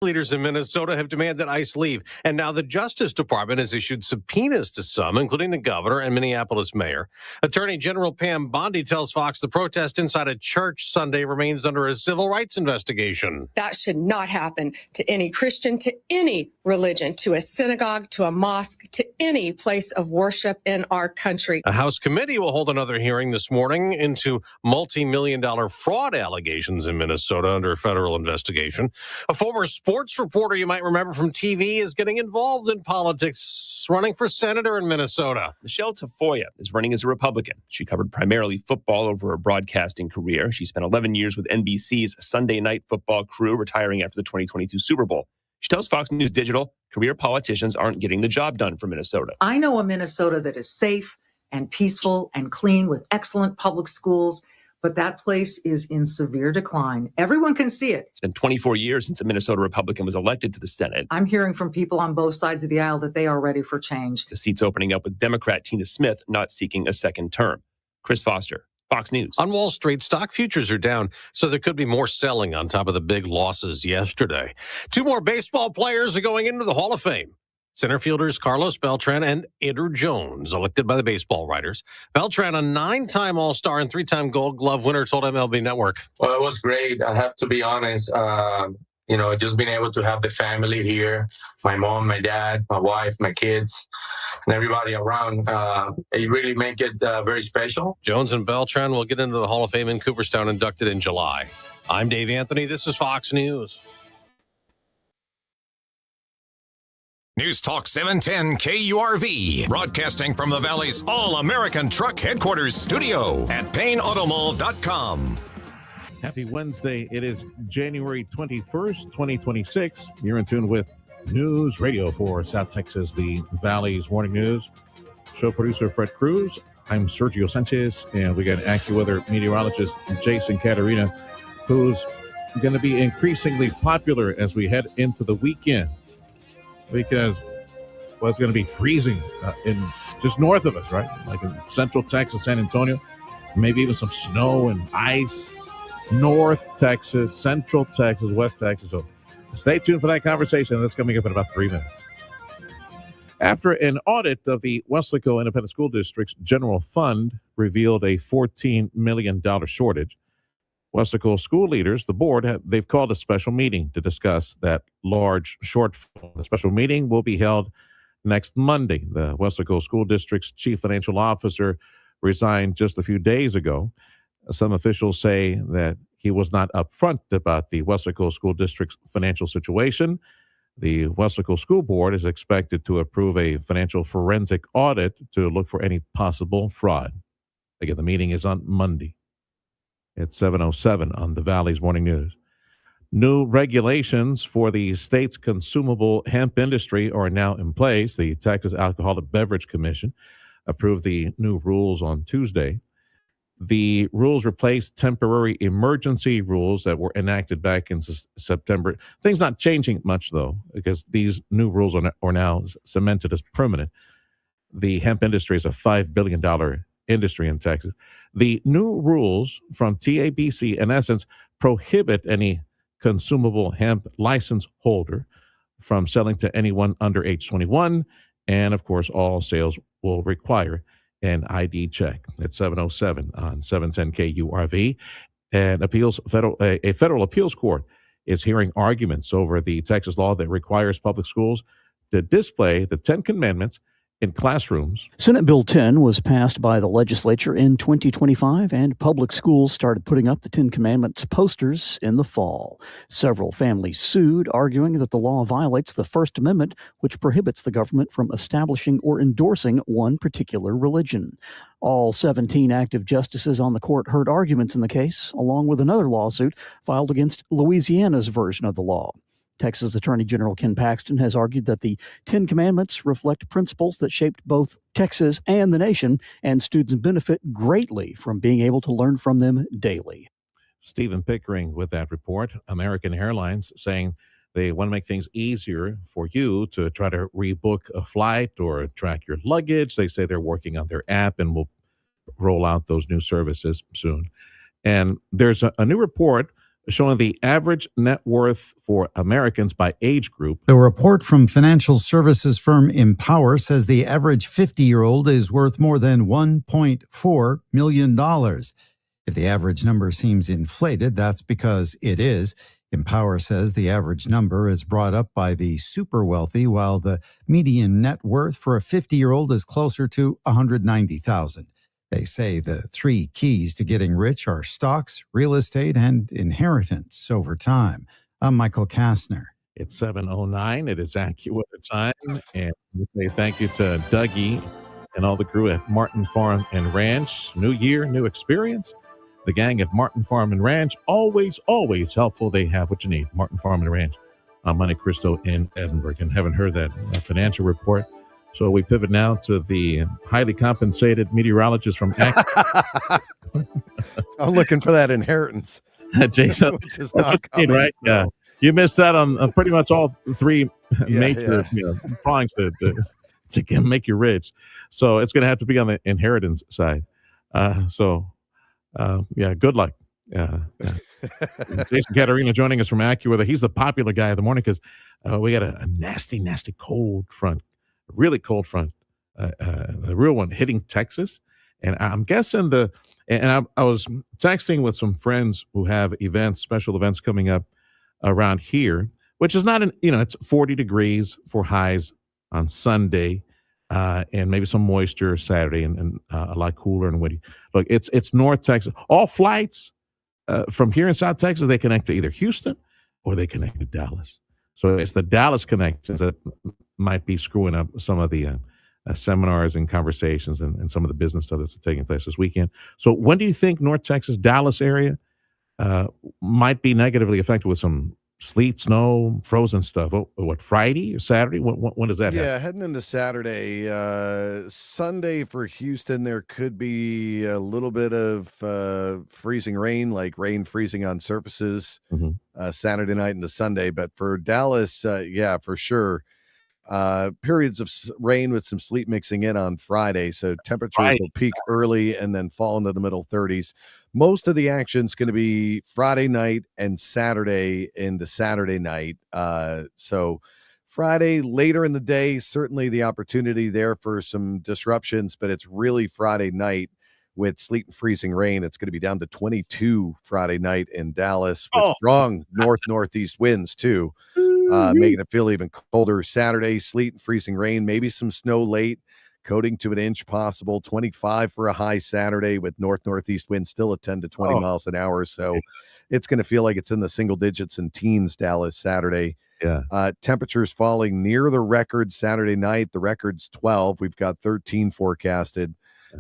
Leaders in Minnesota have demanded ICE leave, and now the Justice Department has issued subpoenas to some, including the governor and Minneapolis mayor. Attorney General Pam Bondi tells Fox the protest inside a church Sunday remains under a civil rights investigation. That should not happen to any Christian, to any religion, to a synagogue, to a mosque, to any place of worship in our country. A House committee will hold another hearing this morning into multi-million-dollar fraud allegations in Minnesota under a federal investigation. A former sports reporter you might remember from TV is getting involved in politics, running for senator in Minnesota. Michelle Tafoya is running as a Republican. She covered primarily football over her broadcasting career. She spent 11 years with NBC's Sunday Night Football crew, retiring after the 2022 Super Bowl. She tells Fox News Digital career politicians aren't getting the job done for Minnesota. I know a Minnesota that is safe and peaceful and clean with excellent public schools, but that place is in severe decline. Everyone can see it. It's been 24 years since a Minnesota Republican was elected to the Senate. I'm hearing from people on both sides of the aisle that they are ready for change. The seat's opening up with Democrat Tina Smith not seeking a second term. Chris Foster, Fox News. On Wall Street, stock futures are down, so there could be more selling on top of the big losses yesterday. Two more baseball players are going into the Hall of Fame. Center fielders Carlos Beltran and Andruw Jones, elected by the baseball writers. Beltran, a 9-time All-Star and 3-time Gold Glove winner, told MLB Network. Well, it was great. I have to be honest. Just being able to have the family here, my mom, my dad, my wife, my kids, and everybody around, it really make it very special. Jones and Beltran will get into the Hall of Fame in Cooperstown, inducted in July. I'm Dave Anthony. This is Fox News. News Talk 710 KURV, broadcasting from the Valley's All-American Truck Headquarters studio at PayneAutomall.com. Happy Wednesday. It is January 21st, 2026. You're in tune with News Radio for South Texas, the Valley's Morning News. Show producer Fred Cruz. I'm Sergio Sanchez, and we got AccuWeather meteorologist Jason Caterina, who's going to be increasingly popular as we head into the weekend, because it's going to be freezing in just north of us, right? Like in central Texas, San Antonio, maybe even some snow and ice. North Texas, central Texas, West Texas. So stay tuned for that conversation. That's coming up in about 3 minutes. After an audit of the Weslaco Independent School District's general fund revealed a $14 million shortage, Weslaco school leaders, the board, they've called a special meeting to discuss that large shortfall. The special meeting will be held next Monday. The Weslaco School District's chief financial officer resigned just a few days ago. Some officials say that he was not upfront about the Weslaco School District's financial situation. The Weslaco School Board is expected to approve a financial forensic audit to look for any possible fraud. Again, the meeting is on Monday at 7:07 on the Valley's Morning News. New regulations for the state's consumable hemp industry are now in place. The Texas Alcoholic Beverage Commission approved the new rules on Tuesday. The rules replaced temporary emergency rules that were enacted back in September. Things not changing much, though, because these new rules are now cemented as permanent. The hemp industry is a $5 billion industry in Texas. The new rules from TABC, in essence, prohibit any consumable hemp license holder from selling to anyone under age 21. And, of course, all sales will require an ID check. At 7:07 on 710 KURV. A federal appeals court is hearing arguments over the Texas law that requires public schools to display the 10 Commandments in classrooms. Senate Bill 10 was passed by the legislature in 2025, and public schools started putting up the Ten Commandments posters in the fall. Several families sued, arguing that the law violates the First Amendment, which prohibits the government from establishing or endorsing one particular religion. All 17 active justices on the court heard arguments in the case, along with another lawsuit filed against Louisiana's version of the law. Texas Attorney General Ken Paxton has argued that the Ten Commandments reflect principles that shaped both Texas and the nation, and students benefit greatly from being able to learn from them daily. Stephen Pickering with that report. American Airlines saying they want to make things easier for you to try to rebook a flight or track your luggage. They say they're working on their app and will roll out those new services soon. And there's a new report showing the average net worth for Americans by age group. The report from financial services firm Empower says the average 50-year-old is worth more than $1.4 million. If the average number seems inflated, that's because it is. Empower says the average number is brought up by the super wealthy, while the median net worth for a 50-year-old is closer to $190,000. They say the three keys to getting rich are stocks, real estate, and inheritance over time. I'm Michael Kastner. It's 7:09. It is AccuWeather time. And we say thank you to Dougie and all the crew at Martin Farm and Ranch. New year, new experience. The gang at Martin Farm and Ranch, always helpful. They have what you need. Martin Farm and Ranch on Monte Cristo in Edinburgh. And haven't heard that financial report. So we pivot now to the highly compensated meteorologist from I'm looking for that inheritance. Jason, Which is that's not what you need, coming, right? no. Yeah. You missed that on pretty much all three major yeah. prongs to make you rich. So it's going to have to be on the inheritance side. Good luck. Jason Caterina joining us from AccuWeather. He's the popular guy of the morning because we got a nasty cold front, a really cold front, the real one hitting Texas. And I'm guessing I was texting with some friends who have special events coming up around here, which is not it's 40 degrees for highs on Sunday. And maybe some moisture Saturday and a lot cooler and windy. Look, it's North Texas. All flights from here in South Texas, they connect to either Houston or they connect to Dallas. So it's the Dallas connections that might be screwing up some of the seminars and conversations and some of the business stuff that's taking place this weekend. So when do you think North Texas, Dallas area might be negatively affected with some sleet, snow, frozen stuff? What, Friday or Saturday? When does that happen? Yeah, heading into Saturday. Sunday for Houston, there could be a little bit of freezing rain, like rain freezing on surfaces Saturday night into Sunday. But for Dallas, for sure. Periods of rain with some sleet mixing in on Friday. So temperatures will peak early and then fall into the middle 30s. Most of the action's going to be Friday night and Saturday into Saturday night. So Friday later in the day, certainly the opportunity there for some disruptions, but it's really Friday night with sleet and freezing rain. It's going to be down to 22 Friday night in Dallas with strong northeast winds too. Making it feel even colder. Saturday, sleet and freezing rain, maybe some snow late, coating to an inch possible. 25 for a high Saturday with northeast winds still at 10 to 20 miles an hour. So it's going to feel like it's in the single digits and teens, Dallas, Saturday. Yeah. Temperatures falling near the record Saturday night. The record's 12. We've got 13 forecasted.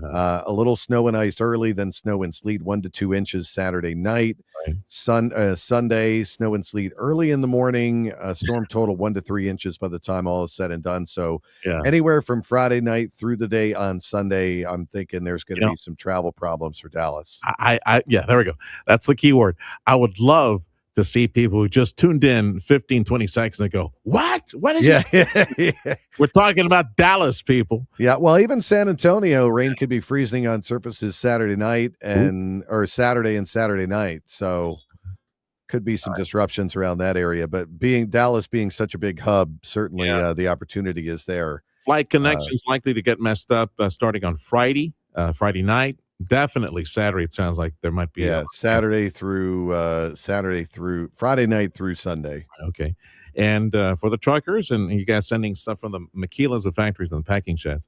A little snow and ice early, then snow and sleet 1 to 2 inches Saturday night. Right. Sunday, snow and sleet early in the morning. Storm total 1 to 3 inches by the time all is said and done. So anywhere from Friday night through the day on Sunday, I'm thinking there's going to be some travel problems for Dallas. There we go. That's the key word. I would love to see people who just tuned in 15, 20 seconds and go, what is it? Yeah. We're talking about Dallas, people. Yeah, well, even San Antonio, rain could be freezing on surfaces Saturday night or Saturday and Saturday night. So could be some disruptions around that area. But Dallas being such a big hub, certainly the opportunity is there. Flight connections likely to get messed up starting on Friday night. Definitely Saturday. It sounds like there might be Friday night through Sunday. Okay. And for the truckers and you guys sending stuff from the maquilas, the factories and the packing sheds,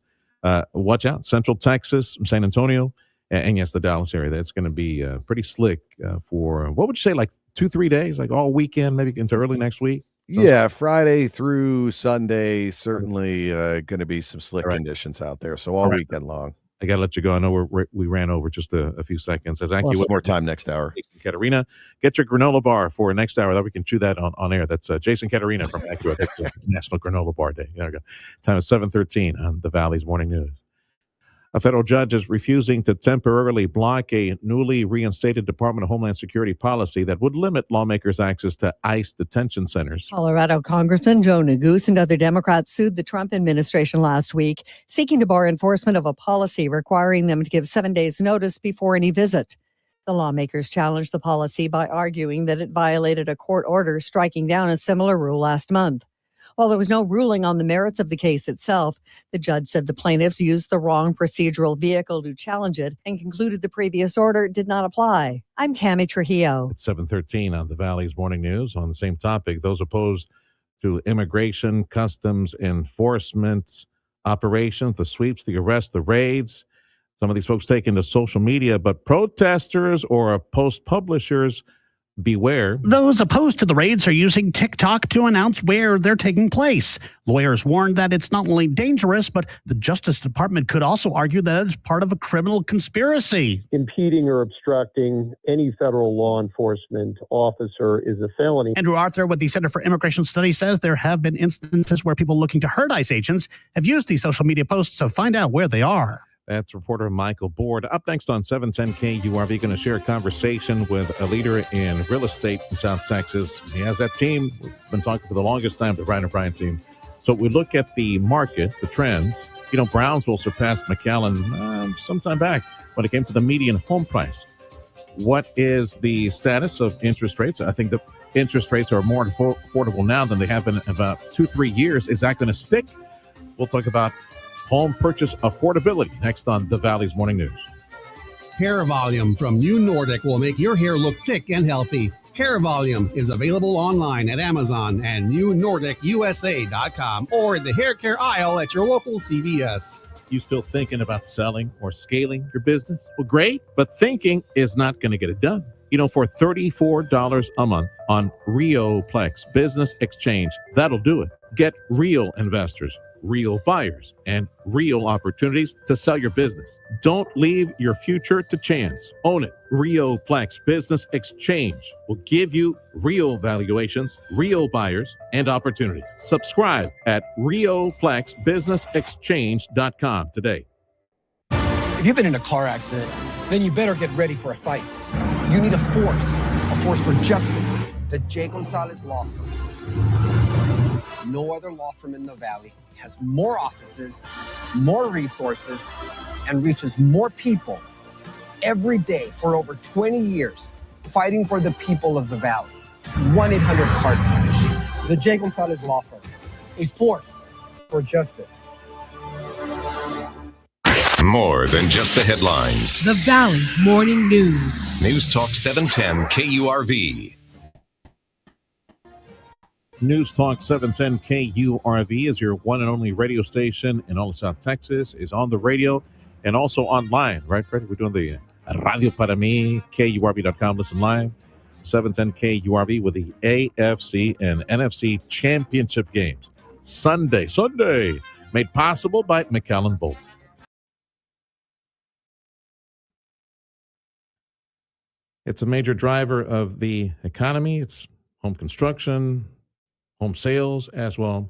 watch out. Central Texas, San Antonio, and yes, the Dallas area. That's going to be pretty slick for, what would you say, like 2-3 days, like all weekend, maybe into early next week? Yeah, Friday through Sunday, certainly going to be some slick conditions out there. So all weekend long. I got to let you go. I know we ran over just a few seconds. We'll have some more time next hour. Jason Caterina, get your granola bar for next hour. That we can chew that on air. That's Jason Caterina from AccuWeather. That's National Granola Bar Day. There we go. Time is 7:13 on the Valley's Morning News. A federal judge is refusing to temporarily block a newly reinstated Department of Homeland Security policy that would limit lawmakers' access to ICE detention centers. Colorado Congressman Joe Neguse and other Democrats sued the Trump administration last week, seeking to bar enforcement of a policy requiring them to give 7 days' notice before any visit. The lawmakers challenged the policy by arguing that it violated a court order striking down a similar rule last month. While there was no ruling on the merits of the case itself, the judge said the plaintiffs used the wrong procedural vehicle to challenge it and concluded the previous order did not apply. I'm Tammy Trujillo. It's 7:13 on the Valley's Morning News. On the same topic, those opposed to immigration, customs enforcement operations, the sweeps, the arrests, the raids. Some of these folks taken to social media, but protesters or post publishers, beware. Those opposed to the raids are using TikTok to announce where they're taking place. Lawyers warned that it's not only dangerous, but the Justice Department could also argue that it's part of a criminal conspiracy. Impeding or obstructing any federal law enforcement officer is a felony. Andrew Arthur with the Center for Immigration Studies says there have been instances where people looking to hurt ICE agents have used these social media posts to find out where they are. That's reporter Michael Board. Up next on 710 KURV, going to share a conversation with a leader in real estate in South Texas. He has that team. We've been talking for the longest time, the Brian O'Brien team. So we look at the market, the trends. You know, Brownsville surpassed McAllen sometime back when it came to the median home price. What is the status of interest rates? I think the interest rates are more affordable now than they have been in about 2-3 years. Is that going to stick? We'll talk about home purchase affordability next on the Valley's Morning News. Hair Volume from New Nordic will make your hair look thick and healthy. Hair Volume is available online at Amazon and newnordicusa.com or in the hair care aisle at your local CVS. You still thinking about selling or scaling your business? Well, great, but thinking is not going to get it done. You know, for $34 a month on RioPlex Business Exchange, that'll do it. Get real investors, real buyers, and real opportunities to sell your business. Don't leave your future to chance. Own it. RioPlex Business Exchange will give you real valuations, real buyers, and opportunities. Subscribe at RioPlexBusinessExchange.com today. If you've been in a car accident, then you better get ready for a fight. You need a force for justice. The J. Gonzalez Law Firm. No other law firm in the Valley has more offices, more resources, and reaches more people every day for over 20 years, fighting for the people of the Valley. 1-800-CAR-CRUSH. The J. Gonzalez Law Firm. A force for justice. More than just the headlines. The Valley's Morning News. News Talk 710 KURV. News Talk 710 KURV is your one and only radio station in all of South Texas. Is on the radio and also online, right, Freddie? We're doing the Radio Para Mi, KURV.com. Listen live. 710 KURV with the AFC and NFC championship games. Sunday, made possible by McAllen Bolt. It's a major driver of the economy. It's home construction, home sales, as well.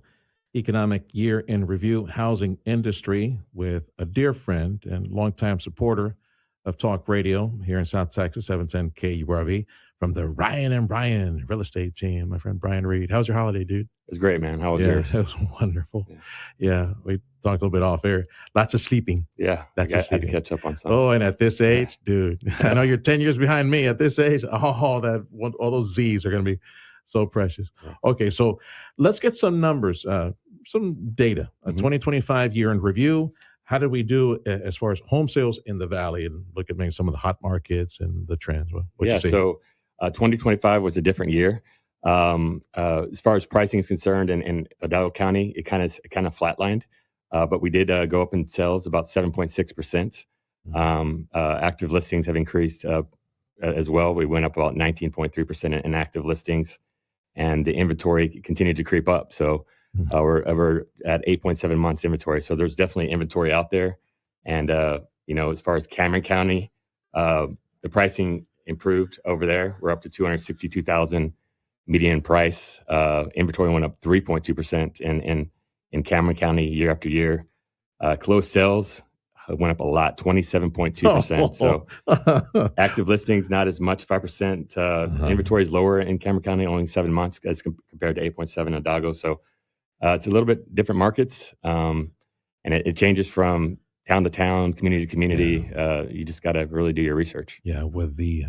Economic year in review, housing industry with a dear friend and longtime supporter of talk radio here in South Texas, 710 KURV, from the Ryan and Brian real estate team, my friend Brian Reed. How's your holiday, dude? It was great, man. How was yours? It was wonderful. Yeah, we talked a little bit off air. Lots of sleeping. Yeah, I had to catch up on something. Oh, and at this age, dude, I know you're 10 years behind me. At this age, all those Z's are going to be so precious. Okay, so let's get some numbers, some data. A 2025 year in review. How did we do as far as home sales in the Valley, and look at maybe some of the hot markets and the trends? What you see? So 2025 was a different year. As far as pricing is concerned in Hidalgo County, it kind of flatlined, but we did go up in sales about 7.6%. Active listings have increased as well. We went up about 19.3% in active listings, and the inventory continued to creep up. So we're at 8.7 months inventory. So there's definitely inventory out there. And, as far as Cameron County, the pricing improved over there. We're up to $262,000 median price. Inventory went up 3.2% in Cameron County year after year. Closed sales went up a lot, 27.2%. So active listings, not as much, 5%. Inventory is lower in Cameron County, only 7 months as compared to 8.7 in Hidalgo. So it's a little bit different markets. And it changes from town to town, community to community. You just got to really do your research. Yeah, with the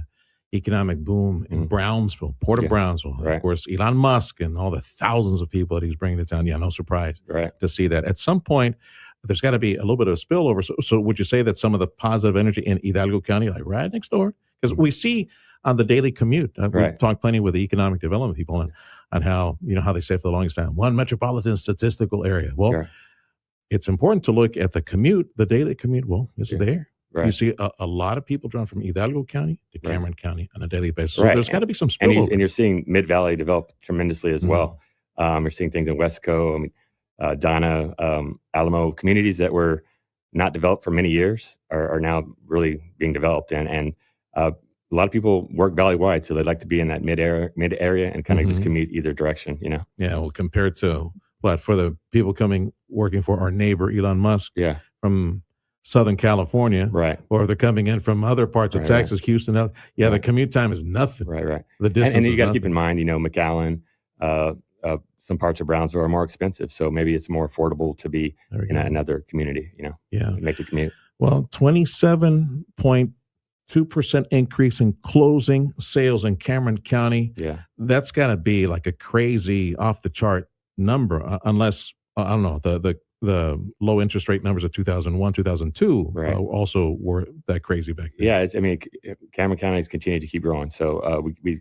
economic boom in Brownsville, Port of Brownsville, Right. of course, Elon Musk and all the thousands of people that he's bringing to town. Yeah, no surprise to see that. At some point, there's got to be a little bit of a spillover. So would you say that some of the positive energy in Hidalgo County, like right next door, because we see on the daily commute, we talk plenty with the economic development people on how, how they say for the longest time, one metropolitan statistical area. Well, it's important to look at the commute, the daily commute. Well, it's there. Right. You see a lot of people drive from Hidalgo County to Cameron County on a daily basis. So Right. there's got to be some And, spillover. and you're seeing Mid-Valley develop tremendously as well. You're seeing things in Westco, Donna, Alamo, communities that were not developed for many years are now really being developed. And a lot of people work valley-wide, so they'd like to be in that mid area and kind of just commute either direction, Yeah, well, compared to for the people working for our neighbor Elon Musk from Southern California, or they're coming in from other parts of Texas, Houston. The commute time is nothing. Right. The distance and is you got to nothing. keep in mind, McAllen, some parts of Brownsville are more expensive, so maybe it's more affordable to be in another community. Make the commute. Well, 27.2% increase in closing sales in Cameron County. Yeah, that's got to be like a crazy off the chart number, unless I don't know the low interest rate numbers of 2001, 2002 also were that crazy back then. Yeah, Cameron County has continued to keep growing, so we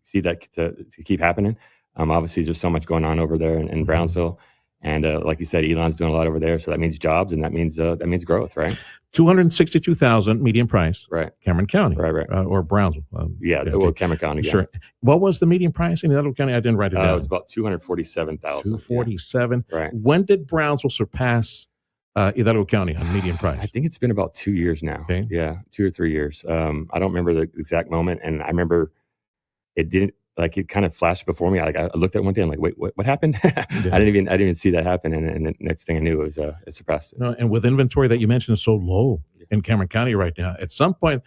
see that to keep happening. Obviously, there's so much going on over there in Brownsville, and like you said, Elon's doing a lot over there, so that means jobs and that means growth, right? $262,000 median price, right? Cameron County, right, or Brownsville. Well, Cameron County. Yeah. Sure. What was the median price in Hidalgo County? I didn't write it down. It was about $247,000. $247,000. Yeah. Right. When did Brownsville surpass Hidalgo County on median price? I think it's been about 2 years now. Okay. Yeah, 2 or 3 years. I don't remember the exact moment, and I remember it didn't. Like it kind of flashed before me. I looked at it one day and wait, what happened? I didn't even see that happen. And the next thing I knew was it surpassed it. No, and with inventory that you mentioned is so low in Cameron County right now, at some point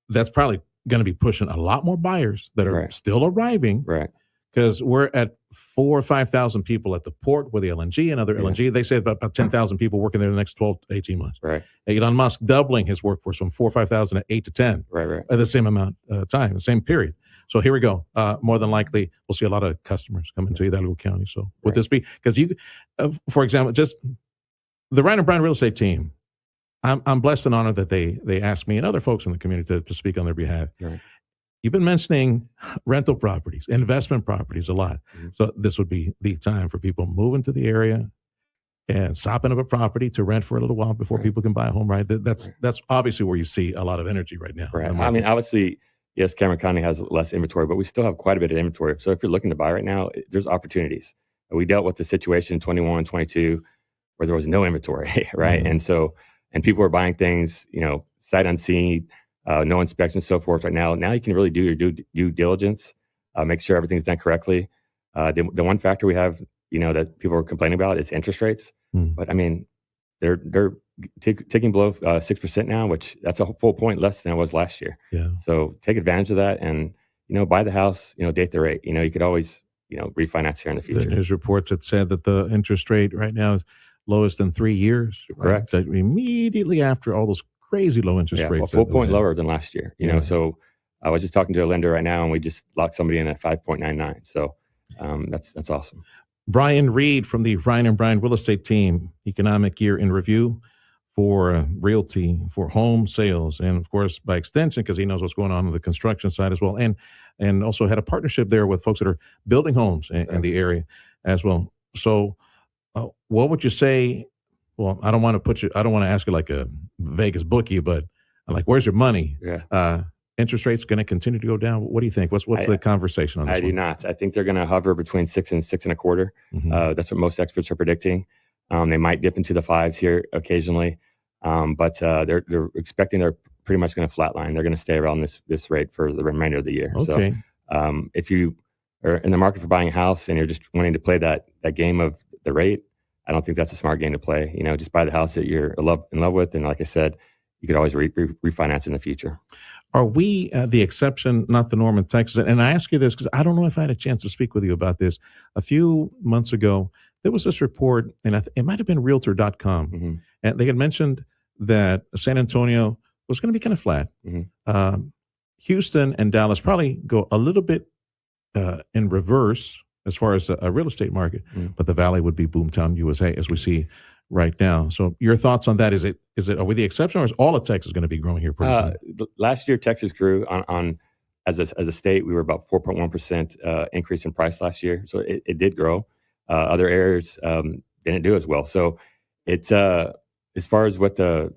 that's probably going to be pushing a lot more buyers that are still arriving. Right. Because we're at 4,000 or 5,000 people at the port with the LNG and other LNG. They say about 10,000 people working there in the next 12 to 18 months. Right. Elon Musk doubling his workforce from 4,000 or 5,000 to 8 to 10. Right. At the same amount of time, the same period. So here we go. More than likely, we'll see a lot of customers come into Hidalgo County. So would this be, because for example, just the Ryan and Brown real estate team, I'm blessed and honored that they asked me and other folks in the community to speak on their behalf. Right. You've been mentioning rental properties, investment properties a lot. So this would be the time for people moving to the area and sopping up a property to rent for a little while before people can buy a home, right? That's obviously where you see a lot of energy right now. Right. I mean, obviously, yes, Cameron County has less inventory, but we still have quite a bit of inventory. So if you're looking to buy right now, there's opportunities. We dealt with the situation in 21, 22, where there was no inventory, right? And people were buying things, sight unseen, no inspection, so forth. Right now you can really do your due diligence, make sure everything's done correctly. The one factor we have, that people are complaining about is interest rates. But I mean, they're ticking below 6% now, which that's a full point less than it was last year. Yeah. So take advantage of that and, buy the house, date the rate. You could always, refinance here in the future. There's reports that said that the interest rate right now is lowest in 3 years. Correct. Right? Immediately after all those crazy low interest rates. A full point lower than last year. So I was just talking to a lender right now and we just locked somebody in at 5.99. So that's awesome. Brian Reed from the Ryan and Brian real estate team, economic year in review for Realty, for home sales, and of course, by extension, because he knows what's going on the construction side as well, and also had a partnership there with folks that are building homes in the area as well. So what would you say? Well, I don't want to ask you like a Vegas bookie, but like, where's your money? Yeah. Interest rates going to continue to go down. What do you think? What's the conversation on this? I do not. I think they're going to hover between 6 and 6.25. That's what most experts are predicting. They might dip into the 5s here occasionally, but they're expecting they're pretty much going to flatline. They're going to stay around this rate for the remainder of the year. Okay. So if you are in the market for buying a house and you're just wanting to play that game of the rate, I don't think that's a smart game to play. Just buy the house that you're in love with, and like I said, you could always refinance in the future. Are we the exception, not the norm in Texas? And I ask you this because I don't know if I had a chance to speak with you about this. A few months ago, there was this report, and it might have been Realtor.com, and they had mentioned that San Antonio was going to be kind of flat. Houston and Dallas probably go a little bit in reverse as far as a real estate market, but the Valley would be boomtown USA as we see right now. So your thoughts on that? Are we the exception, or is all of Texas going to be growing here pretty soon? Last year, Texas grew on as a state. We were about 4.1% increase in price last year, so it did grow. Other areas didn't do as well. So it's as far as what the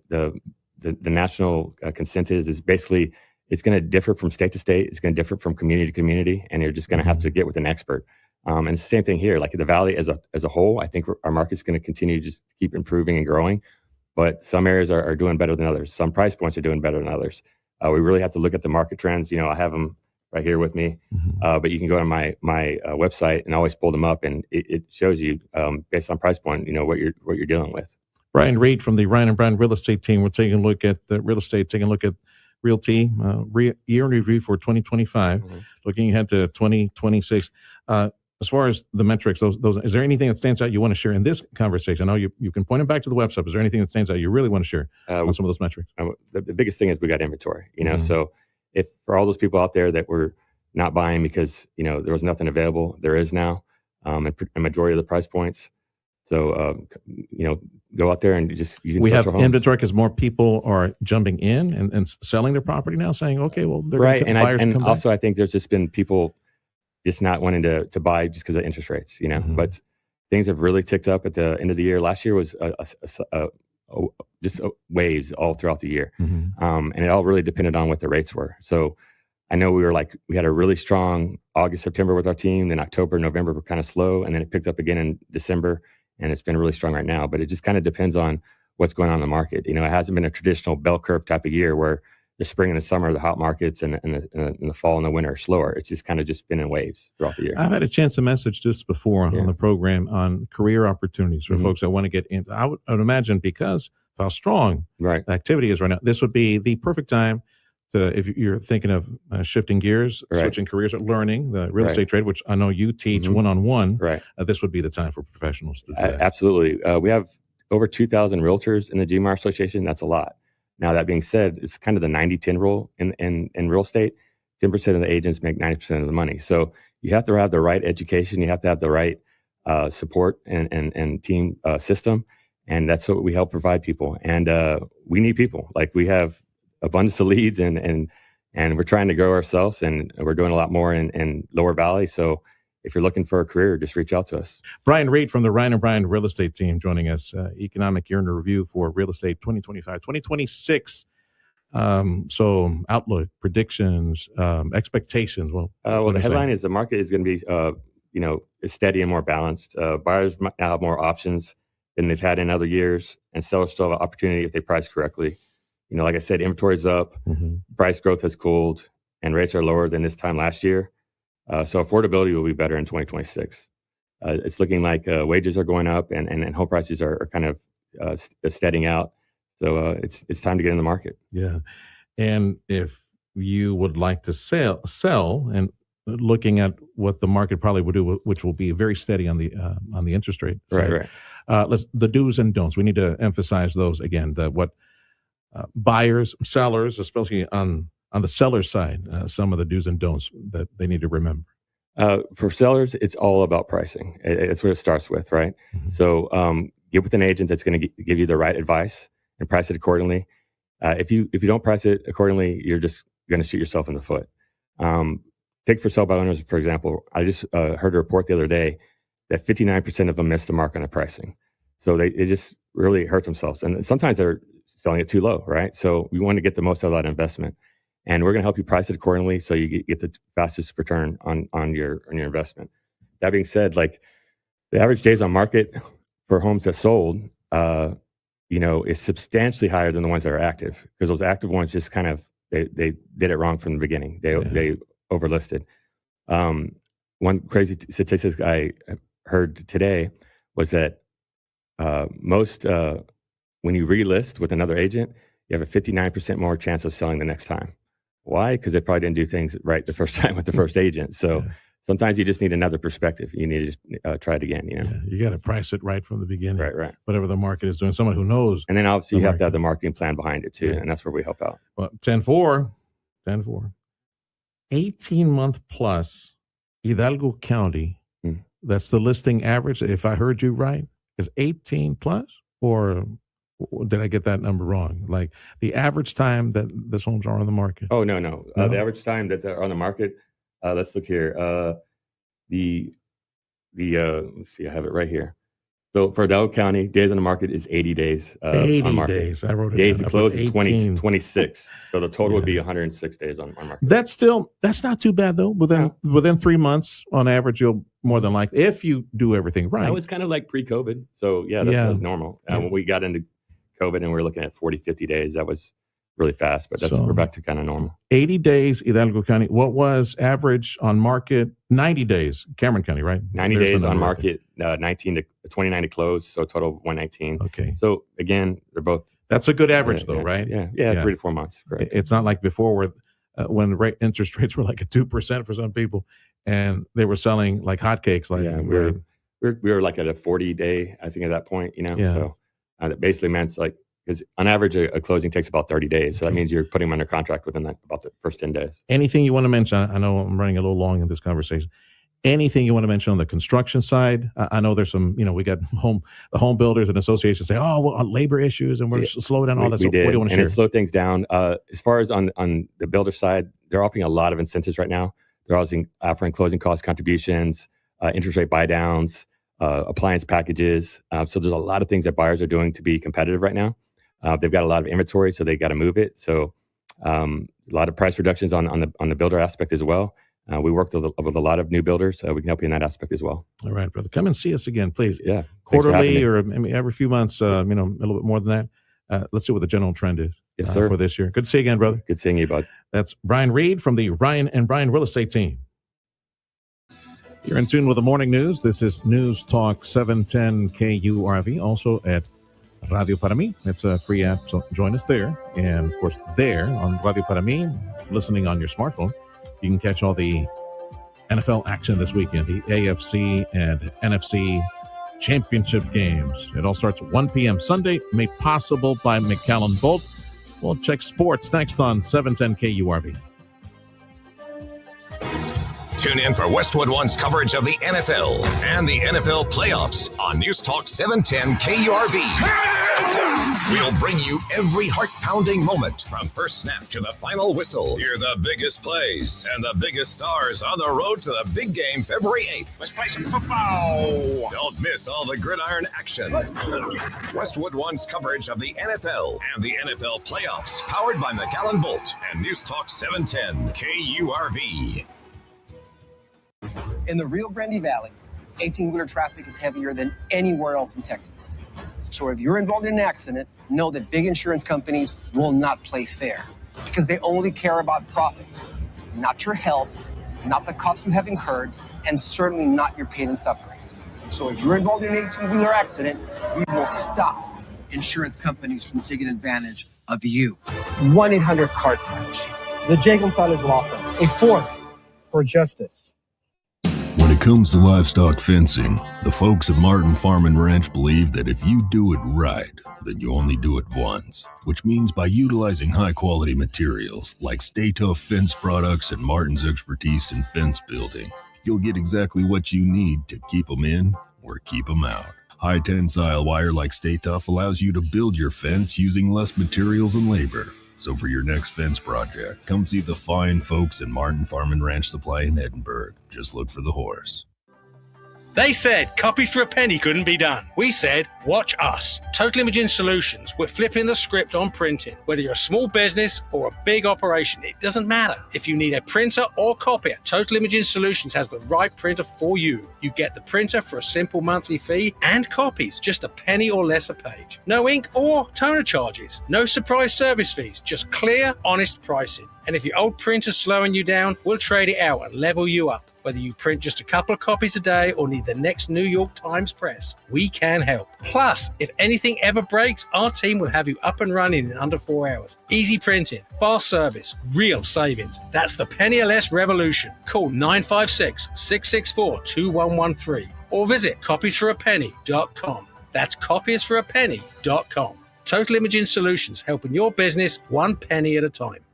national consent is basically it's going to differ from state to state. It's going to differ from community to community, and you're just going to have to get with an expert. And it's the same thing here. Like the Valley as a whole, I think our market's going to continue to just keep improving and growing. But some areas are doing better than others. Some price points are doing better than others. We really have to look at the market trends. I have them right here with me, but you can go to my website and always pull them up, and it shows you based on price point, what you're dealing with. Brian Reed from the Ryan and Brian Real Estate Team. We're taking a look at the real estate, taking a look at Realty year in review for 2025, looking ahead to 2026. As far as the metrics, those is there anything that stands out you want to share in this conversation? I know you can point them back to the website. Is there anything that stands out you really want to share on some of those metrics? The biggest thing is we got inventory. So if for all those people out there that were not buying because there was nothing available, there is now a majority of the price points. So go out there and we have inventory because more people are jumping in and selling their property now, saying, okay, well, they're right. buyers And come also, back. I think there's just been people just not wanting to buy just because of interest rates, But things have really ticked up at the end of the year. Last year was just waves all throughout the year, and it all really depended on what the rates were. So I know we had a really strong August, September with our team. Then October, November were kind of slow, and then it picked up again in December. And it's been really strong right now, but it just kind of depends on what's going on in the market. It hasn't been a traditional bell curve type of year where the spring and the summer, the hot markets, and the fall and the winter are slower. It's just kind of just been in waves throughout the year. I've had a chance to message this before on the program on career opportunities for folks that want to get into. I would imagine because of how strong the activity is right now, this would be the perfect time to, if you're thinking of shifting gears, switching careers, or learning the real estate trade, which I know you teach one-on-one, this would be the time for professionals to do that. Absolutely. We have over 2,000 realtors in the GMAR Association. That's a lot. Now, that being said, it's kind of the 90-10 rule in real estate. 10% of the agents make 90% of the money. So you have to have the right education. You have to have the right support and team system. And that's what we help provide people. And we need people. Like, we have abundance of leads, and we're trying to grow ourselves, and we're doing a lot more in Lower Valley. So if you're looking for a career, just reach out to us. Brian Reed from the Ryan and Brian Real Estate Team joining us. Economic Year in Review for Real Estate 2025, 2026. So outlook, predictions, expectations. Well, the headline is the market is going to be, is steady and more balanced. Buyers might now have more options than they've had in other years, and sellers still have an opportunity if they price correctly. Like I said, inventory is up, price growth has cooled, and rates are lower than this time last year. So affordability will be better in 2026. It's looking like wages are going up, and home prices are kind of steadying out. So it's time to get in the market. Yeah. And if you would like to sell and looking at what the market probably will do, which will be very steady on the interest rate side. Right. The do's and don'ts. We need to emphasize those again, what buyers, sellers, especially on the seller side, some of the do's and don'ts that they need to remember. For sellers, it's all about pricing. It's what it starts with, right? So get with an agent that's going to give you the right advice and price it accordingly. If you don't price it accordingly, you're just going to shoot yourself in the foot. Take for sale by owners, for example. I just heard a report the other day that 59% of them missed the mark on the pricing. So they just really hurt themselves. And sometimes they're selling it too low, right? So we want to get the most out of that investment. And we're going to help you price it accordingly so you get the fastest return on your investment. That being said, like the average days on market for homes that sold, is substantially higher than the ones that are active, because those active ones just kind of they did it wrong from the beginning. They overlisted. One crazy statistic I heard today was that most when you relist with another agent, you have a 59% more chance of selling the next time. Why? Because they probably didn't do things right the first time with the first agent. So sometimes you just need another perspective. You need to try it again. Yeah, you got to price it right from the beginning. Right. Whatever the market is doing, someone who knows. And then obviously you have to have the marketing plan behind it too, and that's where we help out. Well, 10-4, 18-month plus Hidalgo County. That's the listing average. If I heard you right, is 18 plus, or did I get that number wrong? Like the average time that these homes are on the market? Oh, no. The average time that they're on the market, let's look here. Let's see, I have it right here. So for Hidalgo County, days on the market is 80 days. 80 on market. days. I wrote it days down. to close is 26. So the total would be 106 days on market. That's not too bad though. Within 3 months on average, you'll more than likely, if you do everything right. That was kind of like pre-COVID. So that's normal. When we got into COVID and we were looking at 40, 50 days, that was really fast, but we're back to kind of normal. 80 days, Hidalgo County. What was average on market? 90 days, Cameron County, right? 90 days on market, 19 to 29 to close, so total of 119. Okay. So again, they're both. That's a good average though, right? Yeah, 3 to 4 months. Correct. It's not like before where when interest rates were like at 2% for some people, and they were selling like hotcakes. Like we were like at a 40-day, I think, at that point. So that basically meant like. Because on average, a closing takes about 30 days. So that means you're putting them under contract within about the first 10 days. Anything you want to mention? I know I'm running a little long in this conversation. Anything you want to mention on the construction side? I know there's some, we got the home builders and associations say, labor issues and we're slow down all that. So what do you want to share? And it slowed things down. As far as on the builder side, they're offering a lot of incentives right now. They're offering closing cost contributions, interest rate buy downs, appliance packages. So there's a lot of things that buyers are doing to be competitive right now. They've got a lot of inventory, so they got to move it. So a lot of price reductions on the builder aspect as well. We work with a lot of new builders, so we can help you in that aspect as well. All right, brother. Come and see us again, please. Yeah. Quarterly or every few months, a little bit more than that. Let's see what the general trend is for this year. Good to see you again, brother. Good seeing you, bud. That's Brian Reed from the Ryan and Brian Real Estate Team. You're in tune with the morning news. This is News Talk 710 KURV, also at Radio Para Mí. It's a free app, so join us there. And of course, there on Radio Para Mí, listening on your smartphone, you can catch all the NFL action this weekend, the AFC and NFC championship games. It all starts at 1 p.m. Sunday, made possible by McAllen Bolt. We'll check sports next on 710 KURV. Tune in for Westwood One's coverage of the NFL and the NFL playoffs on News Talk 710 KURV. We'll bring you every heart-pounding moment from first snap to the final whistle. Hear the biggest plays and the biggest stars on the road to the big game February 8th. Let's play some football. Don't miss all the gridiron action. Westwood One's coverage of the NFL and the NFL playoffs, powered by McAllen Bolt and News Talk 710 KURV. In the Rio Grande Valley, 18-wheeler traffic is heavier than anywhere else in Texas. So if you're involved in an accident, know that big insurance companies will not play fair because they only care about profits, not your health, not the costs you have incurred, and certainly not your pain and suffering. So if you're involved in an 18-wheeler accident, we will stop insurance companies from taking advantage of you. 1-800-CAR-CRUNCH. The J. Gonzalez Law Firm, a force for justice. When it comes to livestock fencing, the folks at Martin Farm and Ranch believe that if you do it right, then you only do it once, which means by utilizing high-quality materials like Stay Tough fence products and Martin's expertise in fence building, you'll get exactly what you need to keep them in or keep them out. High-tensile wire like Stay Tough allows you to build your fence using less materials and labor. So for your next fence project, come see the fine folks at Martin Farm and Ranch Supply in Edinburgh. Just look for the horse. They said copies for a penny couldn't be done. We said, watch us. Total Imaging Solutions. We're flipping the script on printing. Whether you're a small business or a big operation, it doesn't matter. If you need a printer or copier, Total Imaging Solutions has the right printer for you. You get the printer for a simple monthly fee and copies, just a penny or less a page. No ink or toner charges. No surprise service fees, just clear, honest pricing. And if your old printer's slowing you down, we'll trade it out and level you up. Whether you print just a couple of copies a day or need the next New York Times press, we can help. Plus, if anything ever breaks, our team will have you up and running in under 4 hours. Easy printing, fast service, real savings. That's the Penny LS revolution. Call 956-664-2113 or visit copiesforapenny.com. That's copiesforapenny.com. Total Imaging Solutions, helping your business one penny at a time.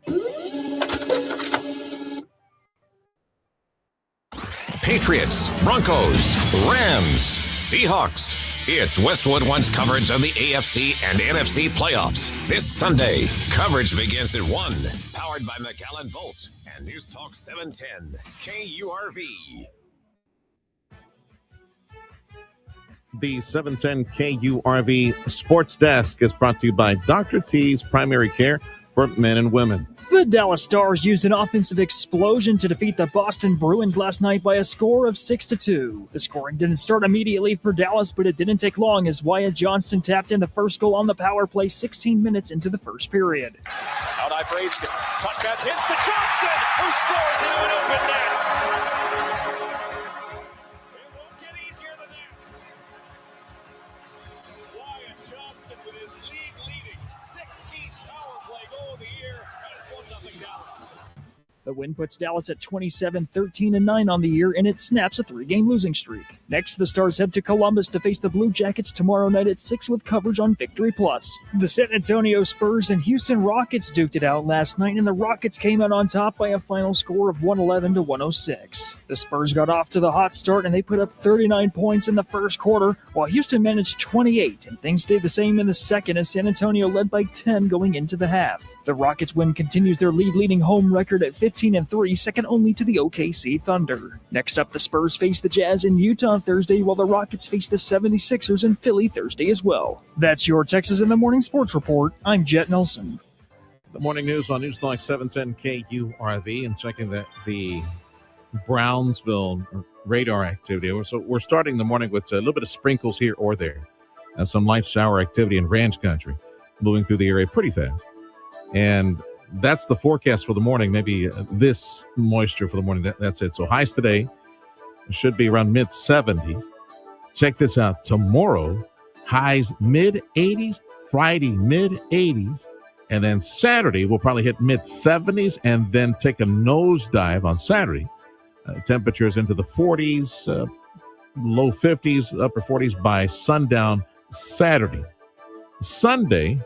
Patriots, Broncos, Rams, Seahawks. It's Westwood One's coverage of the AFC and NFC playoffs. This Sunday, coverage begins at 1. Powered by McAllen Bolt and News Talk 710 KURV. The 710 KURV Sports Desk is brought to you by Dr. T's Primary Care for Men and Women. The Dallas Stars used an offensive explosion to defeat the Boston Bruins last night by a score of 6-2. The scoring didn't start immediately for Dallas, but it didn't take long as Wyatt Johnston tapped in the first goal on the power play 16 minutes into the first period. Out high for Aiskin. Touch pass hits to Johnston, who scores into an open net. It won't get easier than that. Wyatt Johnston with his league-leading 16th power play goal of the year. Dallas. The win puts Dallas at 27-13-9 on the year, and it snaps a 3-game losing streak. Next, the Stars head to Columbus to face the Blue Jackets tomorrow night at 6 with coverage on Victory Plus. The San Antonio Spurs and Houston Rockets duked it out last night, and the Rockets came out on top by a final score of 111-106. The Spurs got off to the hot start, and they put up 39 points in the first quarter, while Houston managed 28, and things stayed the same in the second as San Antonio led by 10 going into the half. The Rockets win continues their leading home record at 15-3, second only to the OKC Thunder. Next up, the Spurs face the Jazz in Utah Thursday, while the Rockets face the 76ers in Philly Thursday as well. That's your Texas in the Morning Sports Report. I'm Jet Nelson. The morning news on Newstalk 710 KURV, and checking the Brownsville radar activity. So we're starting the morning with a little bit of sprinkles here or there, and some light shower activity in ranch country, moving through the area pretty fast. And that's the forecast for the morning. Maybe this moisture for the morning. That's it. So highs today should be around mid-70s. Check this out. Tomorrow, highs mid-80s. Friday, mid-80s. And then Saturday, we'll probably hit mid-70s and then take a nosedive on Saturday. Temperatures into the 40s, low 50s, upper 40s by sundown Saturday. Sunday,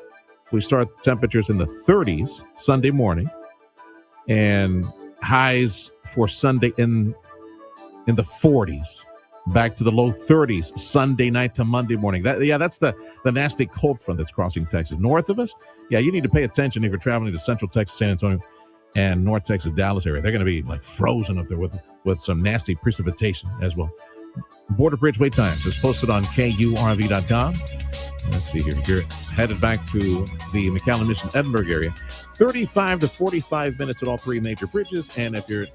we start temperatures in the 30s Sunday morning, and highs for Sunday in the 40s, back to the low 30s Sunday night to Monday morning. That's the nasty cold front that's crossing Texas. North of us, you need to pay attention if you're traveling to Central Texas, San Antonio, and North Texas, Dallas area. They're going to be like frozen up there with some nasty precipitation as well. Border Bridge wait times is posted on KURV.com. Let's see here. You're headed back to the McAllen Mission Edinburgh area. 35 to 45 minutes at all three major bridges. And if you're,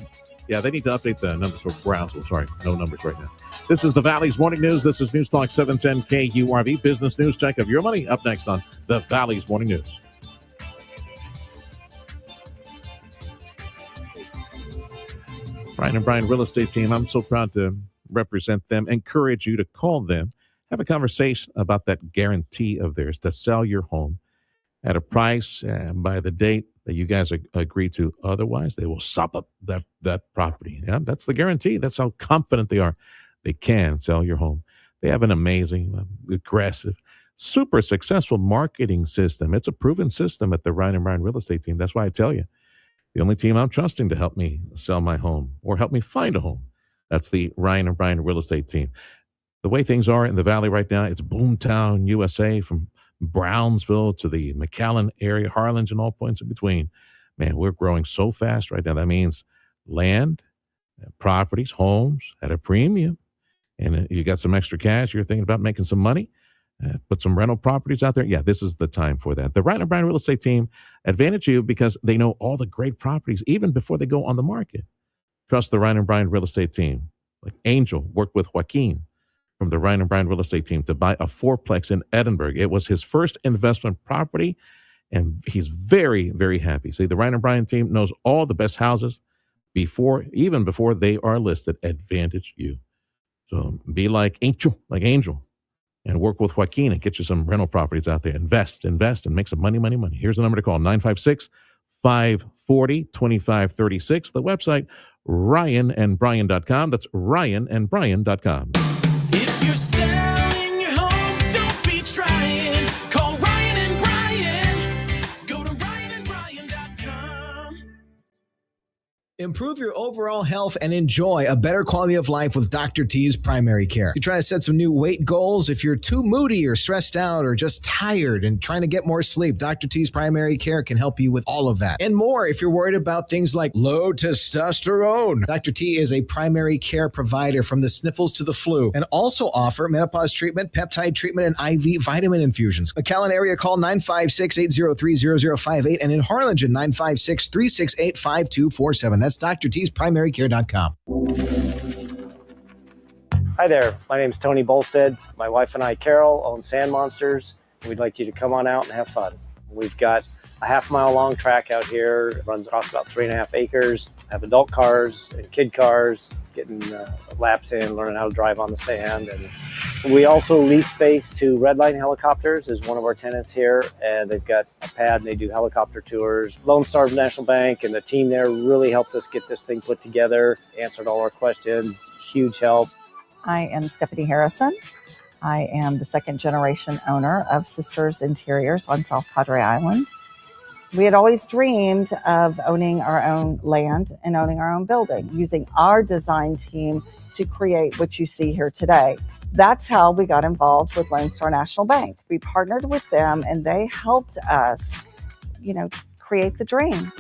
they need to update the numbers for Brownsville. Sorry, no numbers right now. This is the Valley's Morning News. This is News Talk 710 KURV. Business news check of your money. Up next on the Valley's Morning News. Brian and Brian Real Estate Team. I'm so proud to represent them. Encourage you to call them. Have a conversation about that guarantee of theirs to sell your home at a price by the date that you guys agree to. Otherwise, they will sop up that property. Yeah, that's the guarantee. That's how confident they are. They can sell your home. They have an amazing, aggressive, super successful marketing system. It's a proven system at the Ryan and Brian Real Estate Team. That's why I tell you, the only team I'm trusting to help me sell my home or help me find a home, that's the Ryan and Brian Real Estate Team. The way things are in the Valley right now, it's boomtown USA, from Brownsville to the McAllen area, Harlingen, and all points in between. Man, we're growing so fast right now. That means land, properties, homes at a premium. And you got some extra cash, you're thinking about making some money, put some rental properties out there. Yeah, this is the time for that. The Ryan and Brian Real Estate Team advantage you because they know all the great properties even before they go on the market. Trust the Ryan and Brian Real Estate Team. Like Angel worked with Joaquin from the Ryan and Brian Real Estate Team to buy a fourplex in Edinburgh. It was his first investment property, and he's very, very happy. See, the Ryan and Brian team knows all the best houses, even before they are listed. Advantage you. So be like Angel, and work with Joaquin and get you some rental properties out there. Invest, and make some money. Here's the number to call, 956-540-2536. The website, ryanandbrian.com. That's ryanandbrian.com. If you're selling your home, don't be trying. Call Ryan and Brian. Go to ryanandbrian.com. Improve your overall health and enjoy a better quality of life with Dr. T's Primary Care. You're trying to set some new weight goals. If you're too moody or stressed out or just tired and trying to get more sleep, Dr. T's Primary Care can help you with all of that and more. If you're worried about things like low testosterone, Dr. T is a primary care provider from the sniffles to the flu and also offer menopause treatment, peptide treatment, and IV vitamin infusions. McAllen area, call 956-803-0058 and in Harlingen, 956-368-5247. That's drt'sprimarycare.com. Hi there, my name is Tony Bolstead. My wife and I, Carol, own Sand Monsters. We'd like you to come on out and have fun. We've got a half-mile long track out here. It runs across about 3.5 acres. Have adult cars and kid cars, getting laps in, learning how to drive on the sand. And we also lease space to Redline Helicopters is one of our tenants here, and they've got a pad and they do helicopter tours. Lone Star National Bank and the team there really helped us get this thing put together, answered all our questions, huge help. I am Stephanie Harrison. I am the second generation owner of Sisters Interiors on South Padre Island. We had always dreamed of owning our own land and owning our own building, using our design team to create what you see here today. That's how we got involved with Lone Star National Bank. We partnered with them and they helped us, create the dream.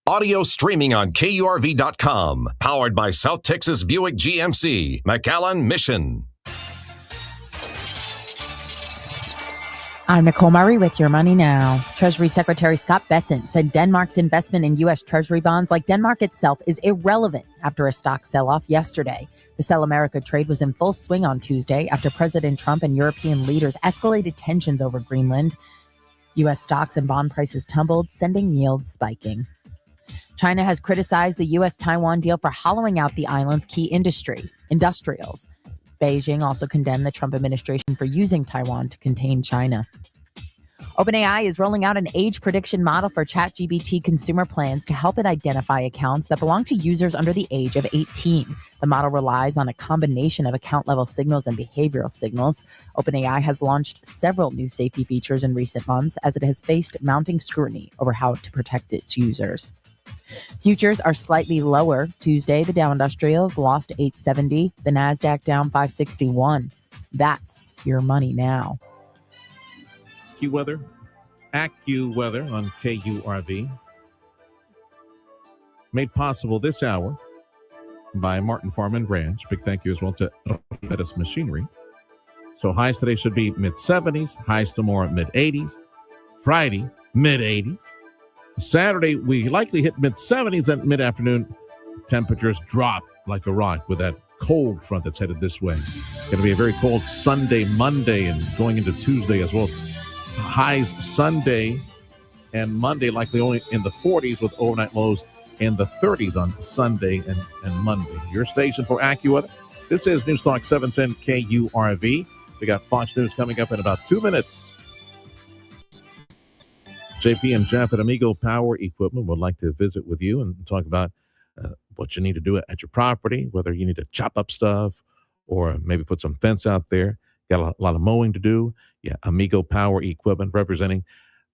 Audio streaming on KURV.com. Powered by South Texas Buick GMC, McAllen Mission. I'm Nicole Murray with Your Money Now. Treasury Secretary Scott Bessent said Denmark's investment in U.S. Treasury bonds, like Denmark itself, is irrelevant after a stock sell-off yesterday. The Sell America trade was in full swing on Tuesday after President Trump and European leaders escalated tensions over Greenland. U.S. stocks and bond prices tumbled, sending yields spiking. China has criticized the U.S.-Taiwan deal for hollowing out the island's key industrials. Beijing also condemned the Trump administration for using Taiwan to contain China. OpenAI is rolling out an age prediction model for ChatGPT consumer plans to help it identify accounts that belong to users under the age of 18. The model relies on a combination of account-level signals and behavioral signals. OpenAI has launched several new safety features in recent months as it has faced mounting scrutiny over how to protect its users. Futures are slightly lower. Tuesday, the Dow Industrials lost 870, the NASDAQ down 561. That's Your Money Now. AccuWeather on KURV. Made possible this hour by Martin Farm and Ranch. Big thank you as well to Pettis Machinery. So highs today should be mid-70s, highs tomorrow mid-80s. Friday, mid-80s. Saturday, we likely hit mid-70s and mid-afternoon. Temperatures drop like a rock with that cold front that's headed this way. Going to be a very cold Sunday, Monday, and going into Tuesday as well. Highs Sunday and Monday likely only in the 40s with overnight lows in the 30s on Sunday and Monday. Your station for AccuWeather. This is News Talk 710 KURV. We got Fox News coming up in about 2 minutes. JP and Jeff at Amigo Power Equipment would like to visit with you and talk about what you need to do at your property, whether you need to chop up stuff or maybe put some fence out there. Got a lot of mowing to do. Yeah, Amigo Power Equipment, representing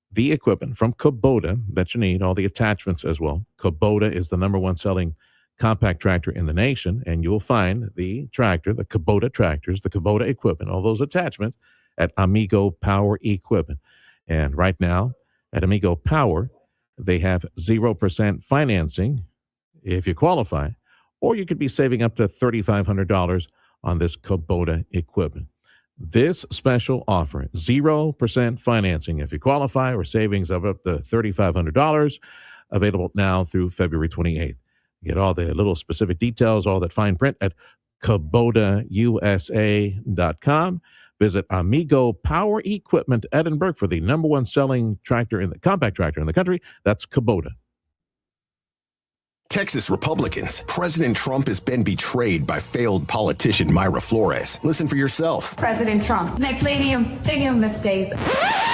the equipment from Kubota that you need, all the attachments as well. Kubota is the number one selling compact tractor in the nation, and you'll find the tractor, the Kubota tractors, the Kubota equipment, all those attachments at Amigo Power Equipment. And right now, at Amigo Power, they have 0% financing if you qualify, or you could be saving up to $3,500 on this Kubota equipment. This special offer, 0% financing if you qualify, or savings of up to $3,500, available now through February 28th. Get all the little specific details, all that fine print at KubotaUSA.com. Visit Amigo Power Equipment Edinburgh for the number one selling compact tractor in the country. That's Kubota. Texas Republicans. President Trump has been betrayed by failed politician Mayra Flores. Listen for yourself. President Trump, make plenty of mistakes.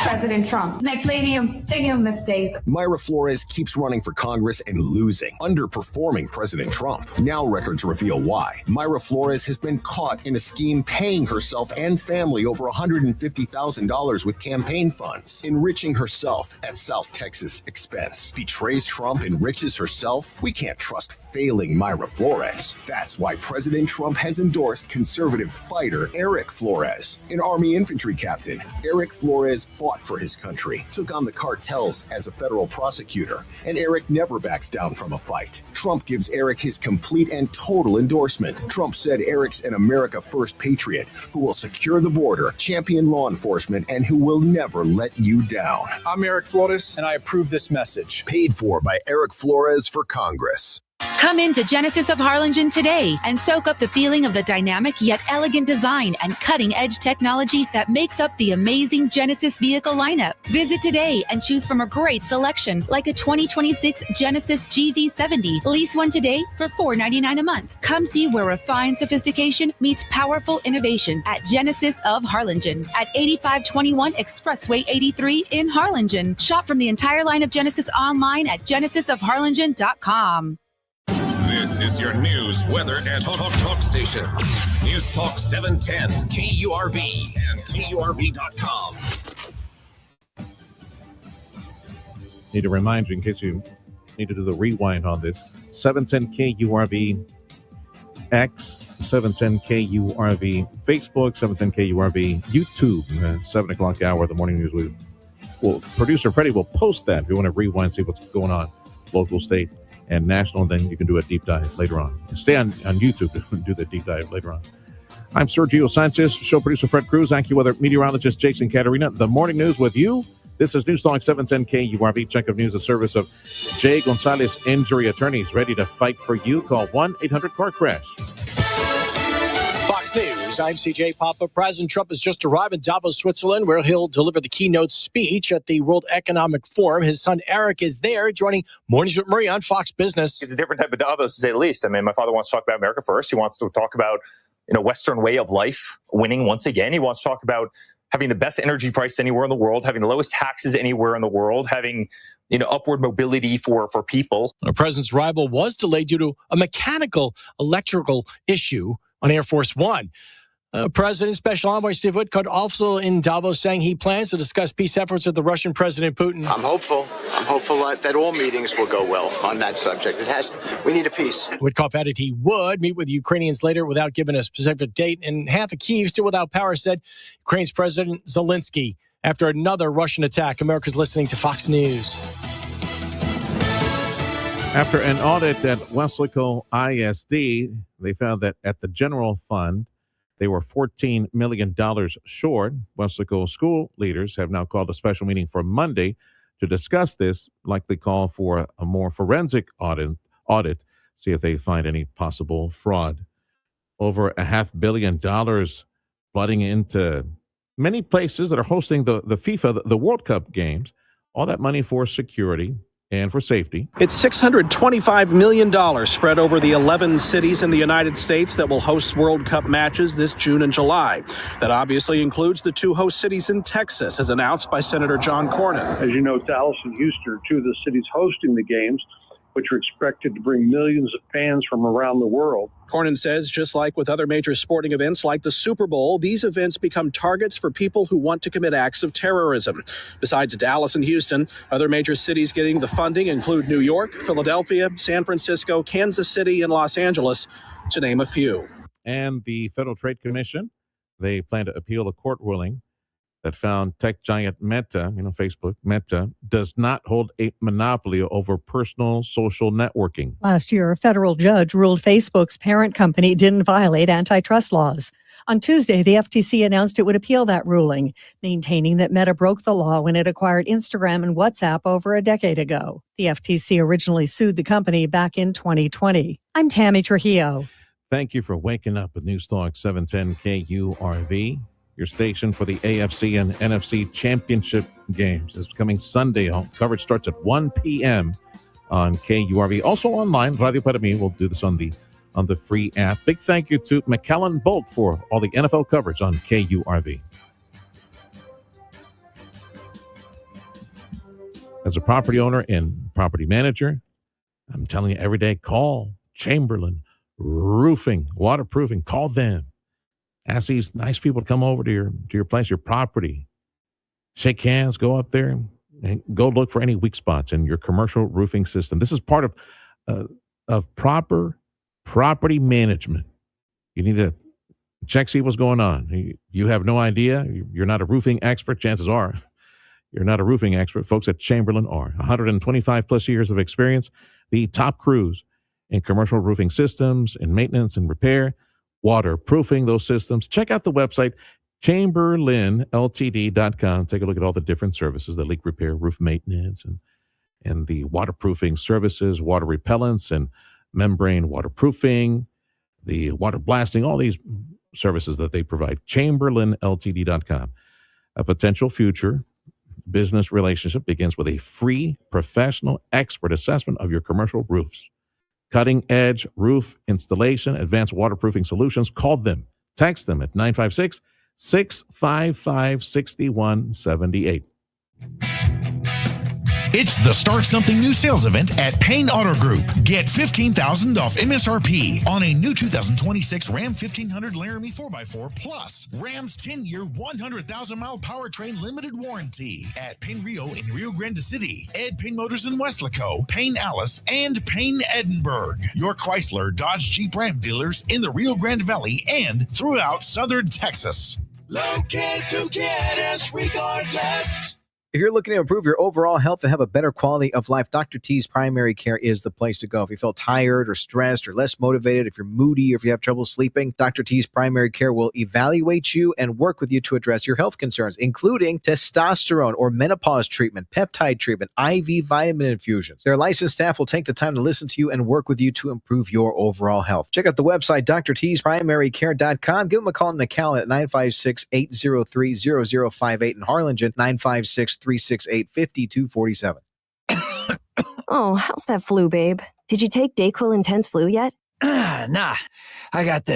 President Trump, make plenty of mistakes. Mayra Flores keeps running for Congress and losing, underperforming President Trump. Now records reveal why. Mayra Flores has been caught in a scheme paying herself and family over $150,000 with campaign funds, enriching herself at South Texas expense. Betrays Trump, enriches herself? We can't trust failing Mayra Flores. That's why President Trump has endorsed conservative fighter Eric Flores, an Army infantry captain. Eric Flores fought for his country, took on the cartels as a federal prosecutor, and Eric never backs down from a fight. Trump gives Eric his complete and total endorsement. Trump said Eric's an America First patriot who will secure the border, champion law enforcement, and who will never let you down. I'm Eric Flores, and I approve this message. Paid for by Eric Flores for Congress. Come into Genesis of Harlingen today and soak up the feeling of the dynamic yet elegant design and cutting-edge technology that makes up the amazing Genesis vehicle lineup. Visit today and choose from a great selection like a 2026 Genesis GV70. Lease one today for $499 a month. Come see where refined sophistication meets powerful innovation at Genesis of Harlingen at 8521 Expressway 83 in Harlingen. Shop from the entire line of Genesis online at genesisofharlingen.com. This is your news, weather, and talk station. News Talk 710, KURV, and KURV.com. Need to remind you, in case you need to do the rewind on this, 710 KURV X, 710 KURV Facebook, 710 KURV YouTube, 7 o'clock hour, the morning news. Well, producer Freddie will post that if you want to rewind, see what's going on, local, state, and national, and then you can do a deep dive later on. Stay on YouTube and do the deep dive later on. I'm Sergio Sanchez, show producer Fred Cruz, AccuWeather meteorologist Jason Caterina. The morning news with you. This is News Talk 710 KURV. Check of news, a service of Jay Gonzalez Injury Attorneys, ready to fight for you. Call 1-800-CAR-CRASH. Fox News, I'm CJ Papa. President Trump has just arrived in Davos, Switzerland, where he'll deliver the keynote speech at the World Economic Forum. His son Eric is there, joining Mornings with Murray on Fox Business. It's a different type of Davos, to say the least. I mean, my father wants to talk about America first. He wants to talk about, Western way of life winning once again. He wants to talk about having the best energy price anywhere in the world, having the lowest taxes anywhere in the world, having, upward mobility for people. The president's arrival was delayed due to a mechanical electrical issue on Air Force One. President Special Envoy Steve Witkoff also in Davos saying he plans to discuss peace efforts with the Russian President Putin. I'm hopeful that all meetings will go well on that subject. We need a peace. Witkoff added he would meet with Ukrainians later without giving a specific date. And half of Kyiv still without power, said Ukraine's President Zelensky after another Russian attack. America's listening to Fox News. After an audit at Weslaco ISD, they found that at the general fund, they were $14 million short. Weslaco school leaders have now called a special meeting for Monday to discuss this, likely call for a more forensic audit, see if they find any possible fraud. Over $500 million flooding into many places that are hosting the FIFA, the World Cup games. All that money for security and for safety. It's $625 million spread over the 11 cities in the United States that will host World Cup matches this June and July. That obviously includes the two host cities in Texas, as announced by Senator John Cornyn. As you know, Dallas and Houston are two of the cities hosting the games, which are expected to bring millions of fans from around the world. Cornyn says, just like with other major sporting events like the Super Bowl, these events become targets for people who want to commit acts of terrorism. Besides Dallas and Houston, other major cities getting the funding include New York, Philadelphia, San Francisco, Kansas City, and Los Angeles, to name a few. And the Federal Trade Commission, they plan to appeal the court ruling that found tech giant Meta, Facebook, Meta, does not hold a monopoly over personal social networking. Last year, a federal judge ruled Facebook's parent company didn't violate antitrust laws. On Tuesday, the FTC announced it would appeal that ruling, maintaining that Meta broke the law when it acquired Instagram and WhatsApp over a decade ago. The FTC originally sued the company back in 2020. I'm Tammy Trujillo. Thank you for waking up with News Talk 710 KURV. your station for the AFC and NFC championship games. It's coming Sunday. Coverage starts at 1 p.m. on KURV. Also online, Radio Para-Mi will do this on the free app. Big thank you to McKellen Bolt for all the NFL coverage on KURV. As a property owner and property manager, I'm telling you every day, call Chamberlain Roofing, Waterproofing. Call them. Ask these nice people to come over to your place, your property. Shake hands, go up there, and go look for any weak spots in your commercial roofing system. This is part of proper property management. You need to check, see what's going on. You have no idea. You're not a roofing expert. Chances are you're not a roofing expert. Folks at Chamberlain are. 125 plus years of experience. The top crews in commercial roofing systems and maintenance and repair, waterproofing those systems. Check out the website, chamberlainltd.com. Take a look at all the different services, the leak repair, roof maintenance, and the waterproofing services, water repellents and membrane waterproofing, the water blasting, all these services that they provide. chamberlainltd.com. A potential future business relationship begins with a free professional expert assessment of your commercial roofs. Cutting edge roof installation, advanced waterproofing solutions. Call them. Text them at 956-655-6178. It's the Start Something New sales event at Payne Auto Group. Get $15,000 off MSRP on a new 2026 Ram 1500 Laramie 4x4 plus Ram's 10-year, 100,000-mile powertrain limited warranty at Payne Rio in Rio Grande City, Ed Payne Motors in Weslaco, Payne Alice, and Payne Edinburgh. Your Chrysler, Dodge, Jeep, Ram dealers in the Rio Grande Valley and throughout southern Texas. Locate to get us regardless. If you're looking to improve your overall health and have a better quality of life, Dr. T's Primary Care is the place to go. If you feel tired or stressed or less motivated, if you're moody or if you have trouble sleeping, Dr. T's Primary Care will evaluate you and work with you to address your health concerns, including testosterone or menopause treatment, peptide treatment, IV vitamin infusions. Their licensed staff will take the time to listen to you and work with you to improve your overall health. Check out the website, drtsprimarycare.com. Give them a call in the Cal at 956-803-0058 in Harlingen, 956-368-5247. Oh, how's that flu, babe? Did you take Dayquil Intense Flu yet? Nah, I got the